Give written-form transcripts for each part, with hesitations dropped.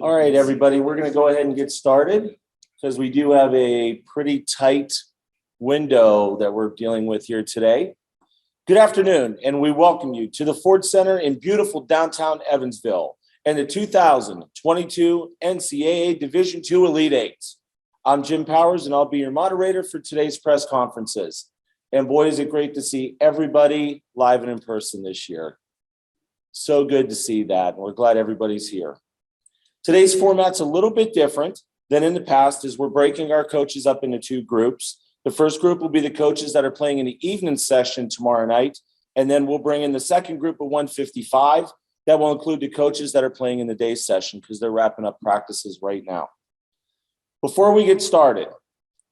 All right, everybody, we're going to go ahead and get started because we do have a pretty tight window that we're dealing with here today. Good afternoon, and we welcome you to the Ford Center in beautiful downtown Evansville and the 2022 NCAA Division II Elite Eight. I'm Jim Powers, and I'll be your moderator for today's press conferences. And boy, is it great to see everybody live and in person this year. So good to see that. We're glad everybody's here. Today's format's a little bit different than in the past as we're breaking our coaches up into two groups. The first group will be the coaches that are playing in the evening session tomorrow night, and then we'll bring in the second group of 155. That will include the coaches that are playing in the day session because they're wrapping up practices right now. Before we get started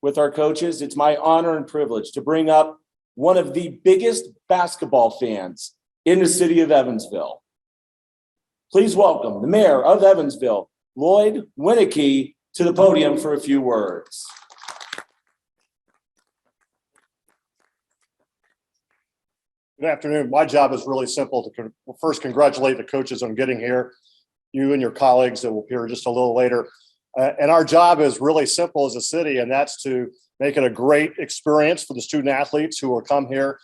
with our coaches, it's my honor and privilege to bring up one of the biggest basketball fans in the city of Evansville. Please welcome the mayor of Evansville, Lloyd Winnicky, to the podium for a few words. Good afternoon. My job is really simple. To first congratulate the coaches on getting here, you and your colleagues that will appear just a little later. And our job is really simple as a city, and that's to make it a great experience for the student athletes who will come here.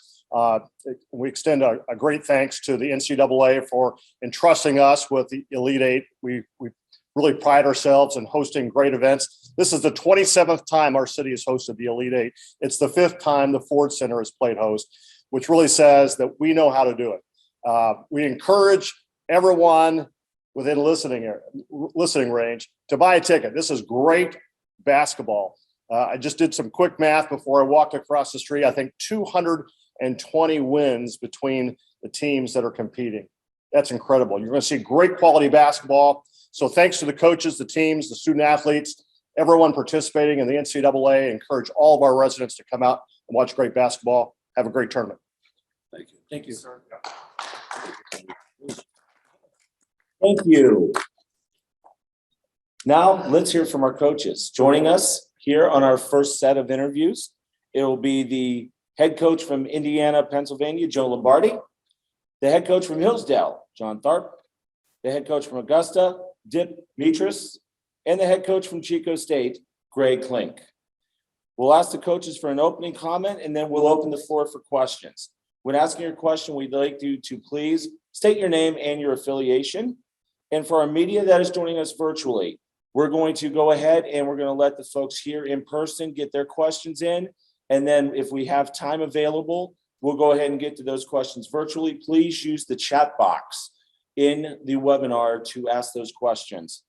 We extend a great thanks to the NCAA for entrusting us with the Elite Eight. We really pride ourselves in hosting great events. This is the 27th time our city has hosted the Elite Eight. It's the 5th time the Ford Center has played host, which really says that we know how to do it. We encourage everyone within listening range to buy a ticket. This is great basketball. I just did some quick math before I walked across the street. I think 220 wins between the teams that are competing. That's incredible. You're going to see great quality basketball. So thanks to the coaches, the teams, the student athletes, everyone participating in the NCAA. Encourage all of our residents to come out and watch great basketball. Have a great tournament. Thank you. Thank you. Thank you. Now let's hear from our coaches. Joining us here on our first set of interviews, it will be the head coach from Indiana, Pennsylvania, Joe Lombardi, the head coach from Hillsdale, John Tharp, the head coach from Augusta, Dip Mitris, and the head coach from Chico State, Greg Clink. We'll ask the coaches for an opening comment, and then we'll open the floor for questions. When asking your question, we'd like you to please state your name and your affiliation. And for our media that is joining us virtually, we're going to go ahead and we're going to let the folks here in person get their questions in. And then if we have time available, we'll go ahead and get to those questions virtually. Please use the chat box in the webinar to ask those questions.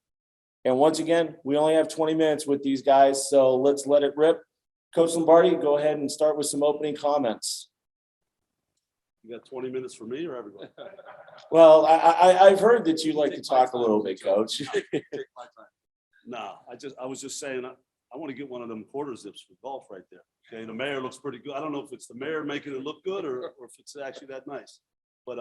And once again, we only have 20 minutes with these guys, so let's let it rip. Coach Lombardi, go ahead and start with some opening comments. You got 20 minutes for me or everybody? Well, I've heard that you like to talk a little bit, Coach. Take my time. No, I was just saying, I want to get one of them quarter zips for golf right there. Okay, the mayor looks pretty good. I don't know if it's the mayor making it look good or if it's actually that nice. But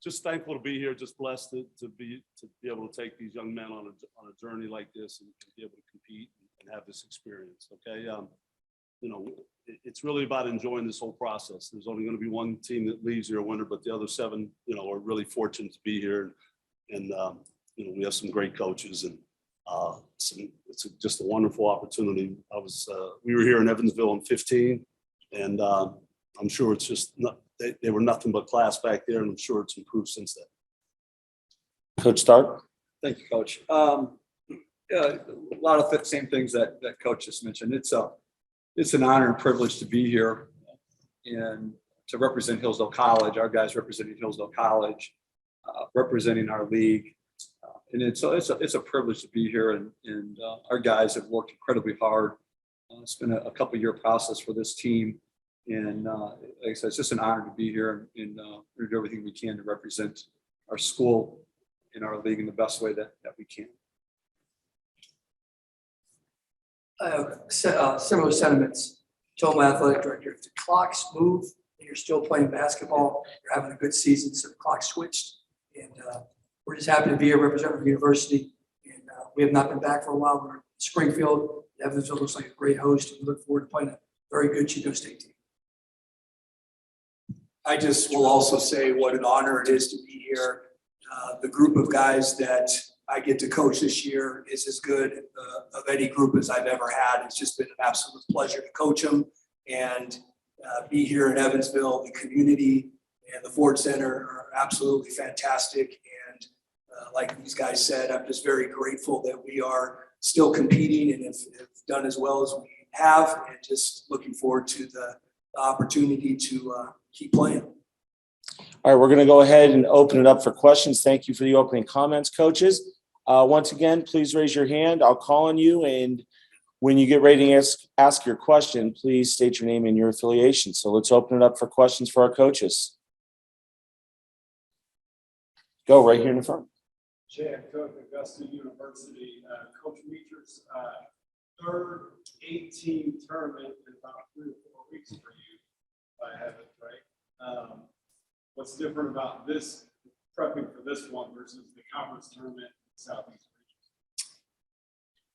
just thankful to be here, just blessed to be able to take these young men on a journey like this and be able to compete and have this experience. Okay, you know, it's really about enjoying this whole process. There's only going to be one team that leaves here a winner, but the other 7, you know, are really fortunate to be here. And you know, we have some great coaches, and it's just a wonderful opportunity. We were here in Evansville in 15, and I'm sure it's just they were nothing but class back there, and I'm sure it's improved since then. Coach Tharp. Thank you, Coach. A lot of the same things that Coach just mentioned. It's an honor and privilege to be here and to represent Hillsdale College. Our guys representing Hillsdale College, representing our league, and it's a privilege to be here. And our guys have worked incredibly hard. It's been a couple-year process for this team, and like I said, it's just an honor to be here and we do everything we can to represent our school and our league in the best way that we can. Similar sentiments. Told my athletic director, if the clocks move and you're still playing basketball, you're having a good season. So the clock switched, and we're just happy to be here representing the university. And we have not been back for a while. We're in Springfield. Evansville looks like a great host, and we look forward to playing a very good Chico State team. I just will also say what an honor it is to be here. The group of guys that I get to coach this year is as good of any group as I've ever had. It's just been an absolute pleasure to coach them and be here in Evansville. The community and the Ford Center are absolutely fantastic. And like these guys said, I'm just very grateful that we are still competing and have done as well as we have, and just looking forward to the opportunity to keep playing. All right, we're going to go ahead and open it up for questions. Thank you for the opening comments, coaches. Once again, please raise your hand. I'll call on you, and when you get ready to ask your question, please state your name and your affiliation. So let's open it up for questions for our coaches. Go right here in the front. Chad Cook, Augusta University, Coach Meachers, third 18 tournament in about 3 or 4 weeks for you, if I have it right. What's different about this, prepping for this one versus the conference tournament in the Southeast region?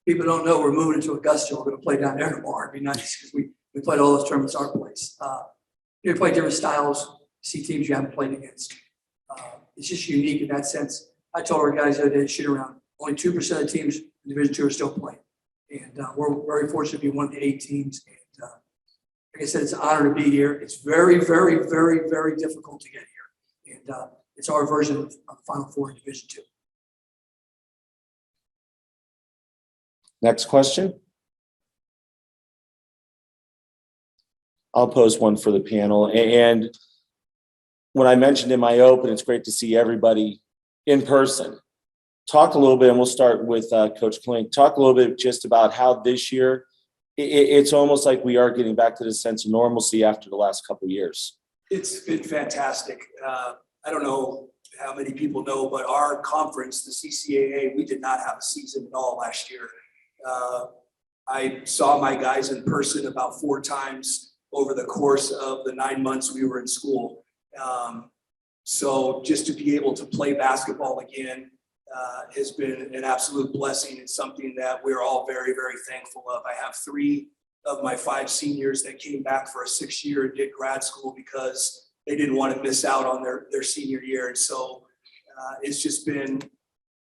People don't know we're moving to Augusta. We're going to play down there tomorrow. It'd be nice because we played all those tournaments our place. You play different styles, see teams you haven't played against. It's just unique in that sense. I told our guys the other day to shoot around. Only 2% of the teams in Division II are still playing. And we're very fortunate to be one of the 8 teams. And like I said, it's an honor to be here. It's very, very, very, very difficult to get here. And it's our version of Final Four in Division II. Next question. I'll pose one for the panel. And when I mentioned in my open, it's great to see everybody in person. Talk a little bit, and we'll start with Coach Clink. Talk a little bit just about how this year, it's almost like we are getting back to the sense of normalcy after the last couple of years. It's been fantastic. I don't know how many people know, but our conference, the CCAA, we did not have a season at all last year. I saw my guys in person about 4 times over the course of the 9 months we were in school. So just to be able to play basketball again has been an absolute blessing. It's something that we're all very, very thankful of. I have 3 of my 5 seniors that came back for a 6th year and did grad school because they didn't want to miss out on their senior year. And so it's just been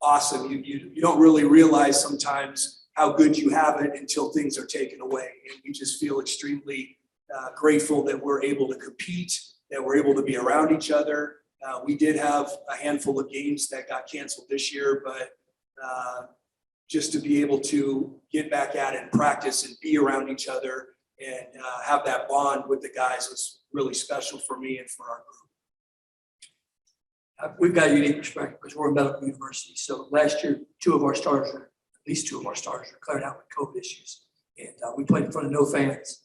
awesome. You don't really realize sometimes how good you have it until things are taken away. And we just feel extremely grateful that we're able to compete, that we're able to be around each other. We did have a handful of games that got canceled this year, but just to be able to get back at it and practice and be around each other and have that bond with the guys was really special for me and for our group. We've got a unique perspective because we're a medical university. So last year, at least two of our starters were cleared out with COVID issues. And we played in front of no fans.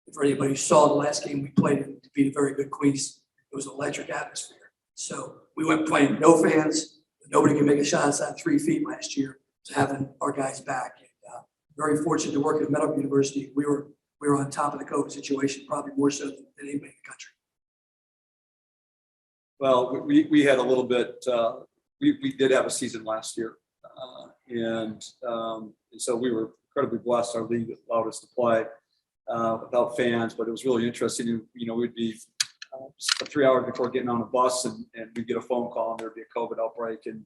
And for anybody who saw the last game we played in to beat a very good Queens, it was an electric atmosphere. So we went playing no fans. Nobody can make a shot outside 3 feet last year, to having our guys back. And very fortunate to work at a medical university. We were on top of the COVID situation, probably more so than anybody in the country. Well, we had a little bit, we did have a season last year. And so we were incredibly blessed. Our league allowed us to play without fans, but it was really interesting. We'd be 3 hours before getting on a bus and we'd get a phone call and there'd be a COVID outbreak. And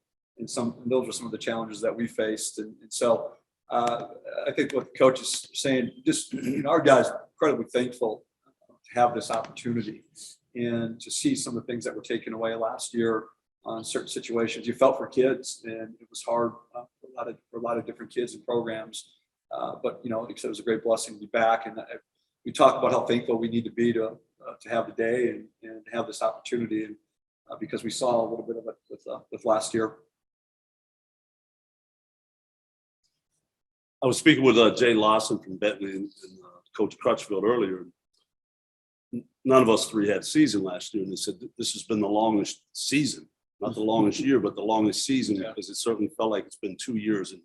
those were some of the challenges that we faced. And so I think what the coach is saying, just our guys are incredibly thankful to have this opportunity and to see some of the things that were taken away last year on certain situations. You felt for kids, and it was hard for a lot of different kids and programs. But like I said, it was a great blessing to be back. And we talk about how thankful we need to be to have the day and have this opportunity, and because we saw a little bit of it with last year. I was speaking with Jay Lawson from Bentley and Coach Crutchfield earlier. None of us 3 had season last year, and they said this has been the longest season, not the longest year, but the longest season, because it certainly felt like it's been 2 years in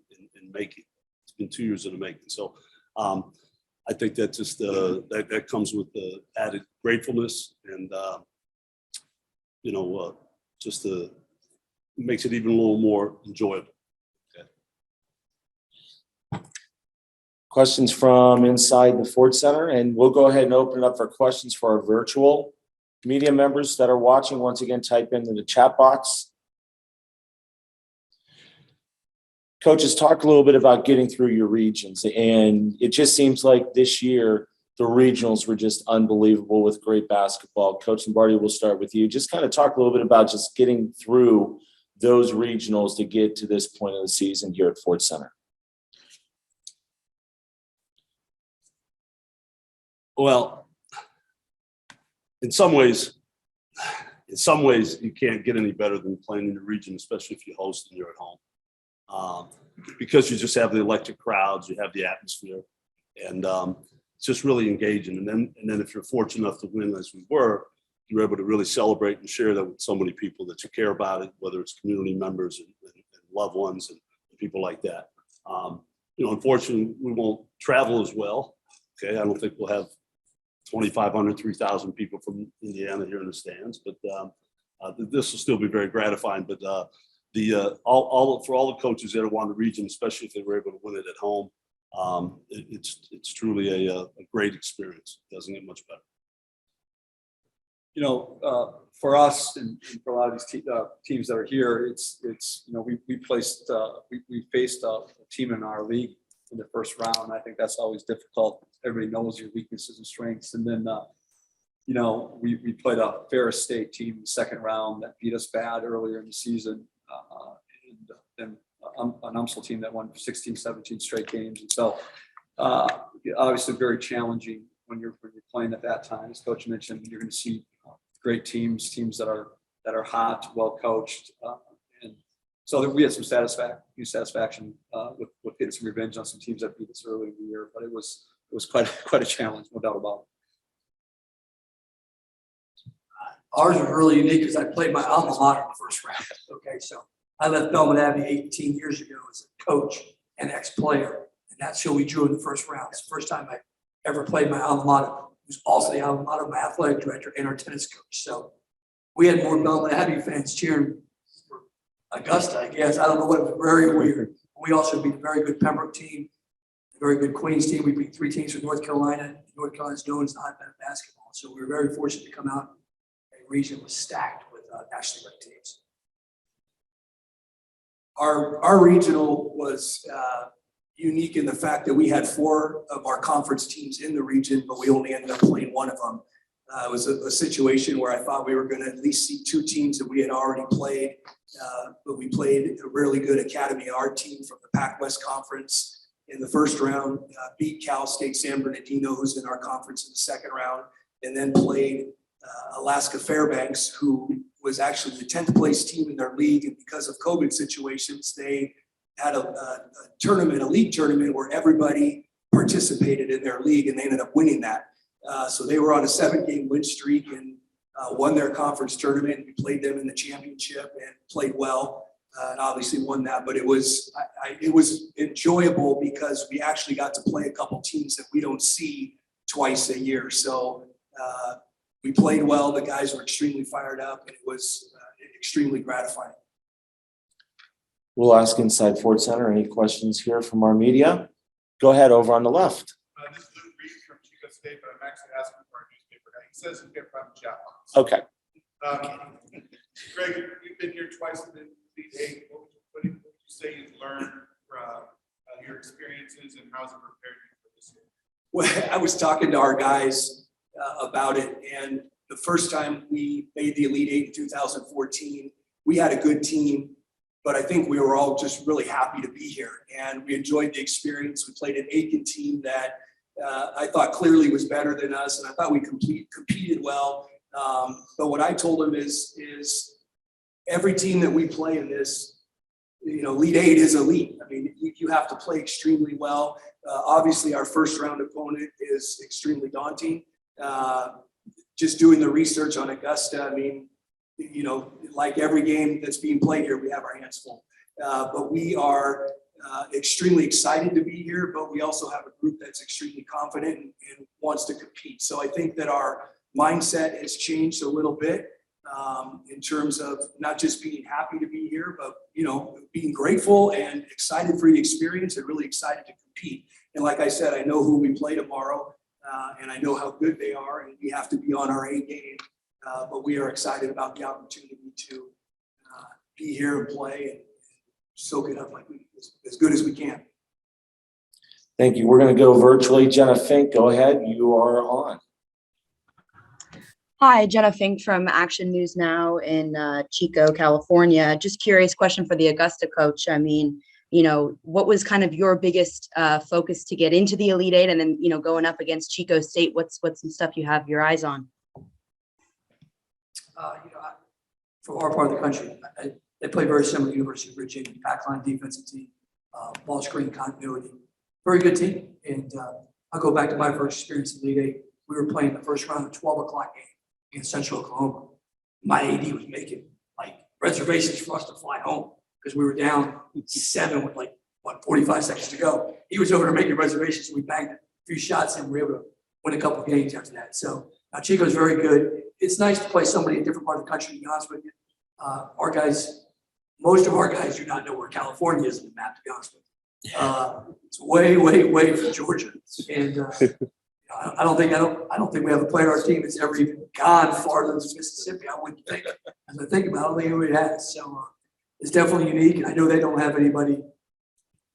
making. It's been 2 years in the making. So I think that just that comes with the added gratefulness, and just makes it even a little more enjoyable. Questions from inside the Ford Center, and we'll go ahead and open it up for questions for our virtual media members that are watching. Once again, type into the chat box. Coaches, talk a little bit about getting through your regions. And it just seems like this year, the regionals were just unbelievable with great basketball. Coach Lombardi, we'll start with you. Just kind of talk a little bit about just getting through those regionals to get to this point of the season here at Ford Center. Well, in some ways, you can't get any better than playing in the region, especially if you host and you're at home. Because you just have the electric crowds, you have the atmosphere, and it's just really engaging. And then if you're fortunate enough to win, as we were, you're able to really celebrate and share that with so many people that you care about it, whether it's community members and loved ones and people like that. Unfortunately, we won't travel as well. Okay, I don't think we'll have 2,500, 3,000 people from Indiana here in the stands, but this will still be very gratifying. But for all the coaches that want to region, especially if they were able to win it at home, it's truly a great experience. It doesn't get much better. For us and for a lot of these teams that are here, we faced a team in our league in the first round. I think that's always difficult. Everybody knows your weaknesses and strengths. And then, we played a Ferris State team in the second round that beat us bad earlier in the season. And an UMSL team that won 16, 17 straight games. And so obviously very challenging when you're playing at that time. As Coach mentioned, you're going to see great teams that are hot, well coached. And so we had some satisfaction with getting some revenge on some teams that beat us early in the year, but it was quite a challenge, no doubt about it. Ours was really unique because I played my alma mater in the first round. Okay, so I left Belmont Abbey 18 years ago as a coach and ex-player, and that's who we drew in the first round. It's the first time I ever played my alma mater. It was also the alma mater of my athletic director and our tennis coach. So we had more Belmont Abbey fans cheering for Augusta, I guess. I don't know what, it was very weird. We also beat a very good Pembroke team, a very good Queens team. We beat 3 teams from North Carolina. North Carolina's known as the hotbed of basketball. So we were very fortunate to come out. The region was stacked with nationally ranked teams. Our regional was unique in the fact that we had 4 of our conference teams in the region, but we only ended up playing 1 of them. It was a situation where I thought we were going to at least see 2 teams that we had already played, but we played a really good academy. Our team from the Pac-West Conference in the first round beat Cal State San Bernardino, who's in our conference, in the second round, and then played Alaska Fairbanks, who was actually the 10th place team in their league. And because of COVID situations, they had a tournament, a league tournament where everybody participated in their league, and they ended up winning that. So they were on a 7-game win streak and won their conference tournament. We played them in the championship and played well, and obviously won that. But it was enjoyable because we actually got to play a couple teams that we don't see twice a year. So we played well. The guys were extremely fired up, and it was extremely gratifying. We'll ask inside Ford Center. Any questions here from our media? Go ahead, over on the left. This is Luke Reed from Chico State, but I'm actually asking for a newspaper guy. He says he'll get from Jeff. Okay. Greg, you've been here twice in the Elite 8. What would you say you've learned from your experiences, and how's it prepared you for this year? Well, I was talking to our guys about it, and the first time we made the Elite 8 in 2014, we had a good team, but I think we were all just really happy to be here, and we enjoyed the experience. We played an Aiken team that I thought clearly was better than us, and I thought we competed well. But what I told them is every team that we play in this, Elite 8 is elite. I mean, you have to play extremely well. Obviously, our first round opponent is extremely daunting. Just doing the research on Augusta, I mean, like every game that's being played here, we have our hands full. But we are extremely excited to be here, but we also have a group that's extremely confident and wants to compete. So I think that our mindset has changed a little bit in terms of not just being happy to be here, but, being grateful and excited for the experience and really excited to compete. And like I said, I know who we play tomorrow. And I know how good they are, and we have to be on our A game. But we are excited about the opportunity to be here and play and soak it up like as good as we can. Thank you. We're going to go virtually. Jenna Fink, go ahead. You are on. Hi, Jenna Fink from Action News Now in Chico, California. Just curious question for the Augusta coach. I mean, what was kind of your biggest focus to get into the Elite Eight, and then, going up against Chico State, what's some stuff you have your eyes on? For our part of the country, they play very similar to University of Virginia, backline defensive team, ball screen continuity, very good team. And I'll go back to my first experience in Elite Eight. We were playing the first round of 12 o'clock game against Central Oklahoma. My AD was making reservations for us to fly home because we were down 7 with 45 seconds to go. He was over there making reservations. We bagged a few shots and we were able to win a couple of games after that. So Chico's very good. It's nice to play somebody in a different part of the country, to be honest with you. Our guys, most of our guys do not know where California is on the map, to be honest with you. It's way, way, way from Georgia. And I don't think we have a player on our team that's ever even gone farther than Mississippi. I wouldn't think. As I think about it, I don't think anybody has. So it's definitely unique. And I know they don't have anybody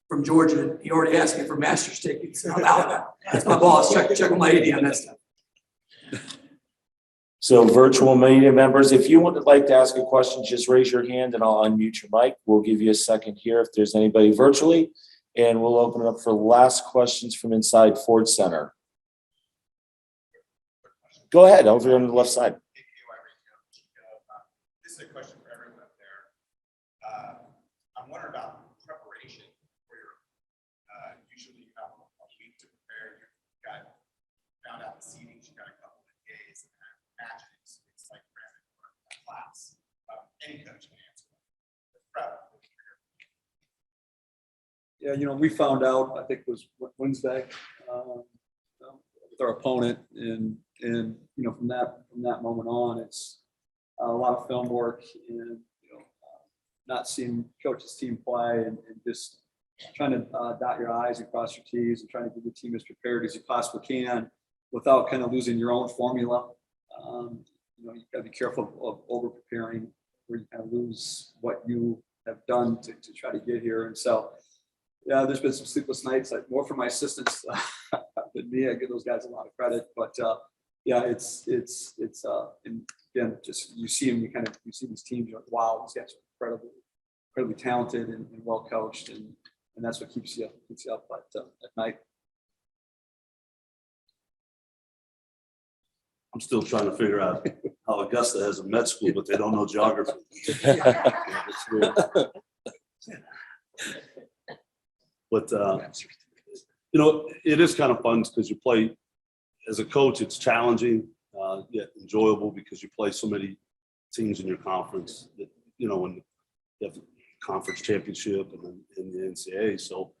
from Georgia. He already asked me for master's tickets. I'm out now. That's my boss. Check with my AD on that stuff. So virtual media members, if you would like to ask a question, just raise your hand and I'll unmute your mic. We'll give you a second here if there's anybody virtually, and we'll open it up for last questions from inside Ford Center. Go ahead, over on the left side. This is a question for everyone up there. I'm wondering about preparation for your, usually you have a week to prepare. You've got found out the seedings, you got a couple of days, and matches. It's like random for a class. Any coach can answer that. Prep. Yeah, we found out, I think it was Wednesday, with our opponent, and from that moment on, it's a lot of film work and not seeing coach's team play and just trying to dot your I's and cross your T's and trying to get the team as prepared as you possibly can without kind of losing your own formula. You've got to be careful of over preparing where you kind of lose what you have done to try to get here. And so, yeah, there's been some sleepless nights, more for my assistants than me. I give those guys a lot of credit, but yeah, it's and again, just you see them, you see these teams, you're like, wow, these guys are incredibly talented and well coached, and that's what keeps you up at night. I'm still trying to figure out how Augusta has a med school, but they don't know geography. It's weird. But it is kind of fun because you play as a coach. It's challenging, yet enjoyable because you play so many teams in your conference. That, when you have the conference championship and then in the NCAA, so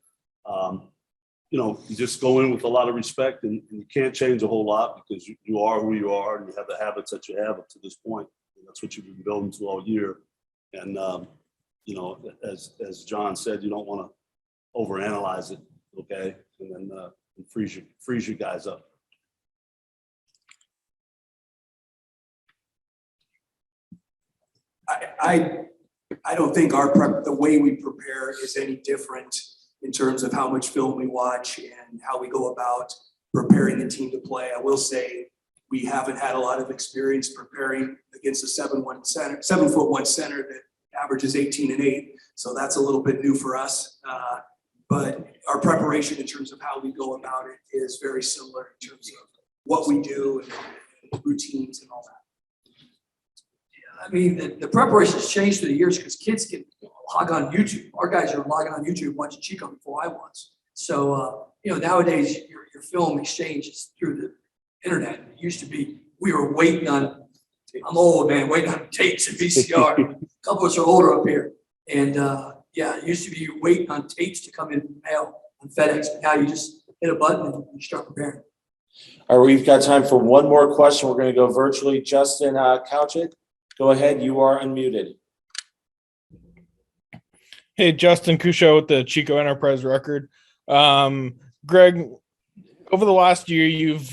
you just go in with a lot of respect, and you can't change a whole lot because you are who you are and you have the habits that you have up to this point. And that's what you've been building to all year. And as John said, you don't want to overanalyze it, okay, and then freeze you guys up. I don't think the way we prepare is any different in terms of how much film we watch and how we go about preparing the team to play. I will say we haven't had a lot of experience preparing against a 7'1" center that averages 18 and 8. So that's a little bit new for us. But our preparation in terms of how we go about it is very similar in terms of what we do and routines and all that. I mean, the preparation has changed through the years because kids can log on YouTube. Our guys are logging on YouTube watching Chico before I was. So, nowadays your film exchange is through the internet. It used to be, we were waiting on, I'm old, man, waiting on tapes and VCR. A couple of us are older up here. And it used to be you waiting on tapes to come in the mail on FedEx. But now you just hit a button and you start preparing. All right, we've got time for one more question. We're going to go virtually. Justin Couchit, go ahead. You are unmuted. Hey, Justin Cusho with the Chico Enterprise Record. Greg, over the last year, you've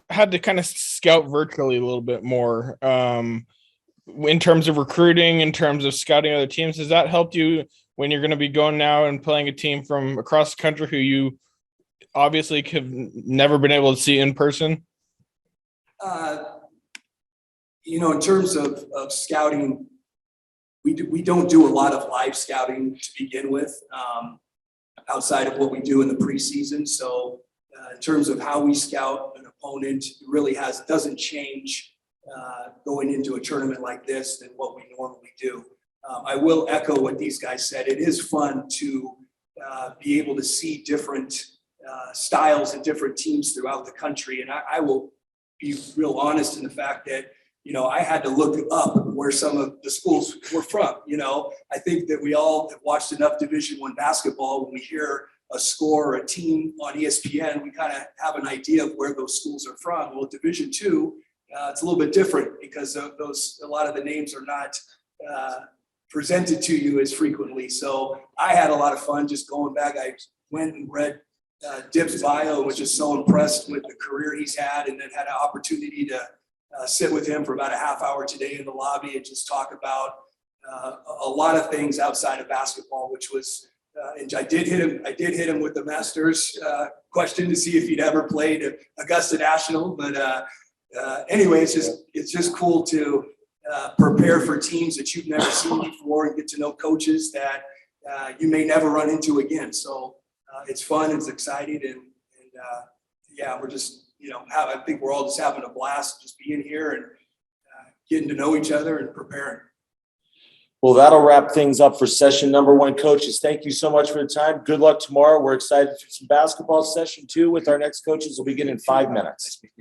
had to kind of scout virtually a little bit more in terms of recruiting, in terms of scouting other teams. Has that helped you when you're going to be going now and playing a team from across the country who you obviously have never been able to see in person? In terms of scouting, we don't do a lot of live scouting to begin with, outside of what we do in the preseason. So in terms of how we scout an opponent, it really doesn't change going into a tournament like this than what we normally do. I will echo what these guys said. It is fun to be able to see different styles and different teams throughout the country. And I will be real honest in the fact that, I had to look up where some of the schools were from. I think that we all have watched enough Division I basketball. When we hear a score or a team on ESPN, we kind of have an idea of where those schools are from. Well, Division II, it's a little bit different because of a lot of the names are not presented to you as frequently. So I had a lot of fun just going back. I went and read Dip's bio, was just so impressed with the career he's had, and then had an opportunity to sit with him for about a half hour today in the lobby and just talk about a lot of things outside of basketball, which was, and I did hit him with the Masters question to see if he'd ever played at Augusta National. But anyway, it's just cool to prepare for teams that you've never seen before and get to know coaches that you may never run into again. So it's fun, it's exciting, and yeah, we're just, I think we're all just having a blast just being here and getting to know each other and preparing. Well, that'll wrap things up for session number 1. Coaches, thank you so much for the time. Good luck tomorrow. We're excited for some basketball. Session 2 with our next coaches will begin in 5 minutes.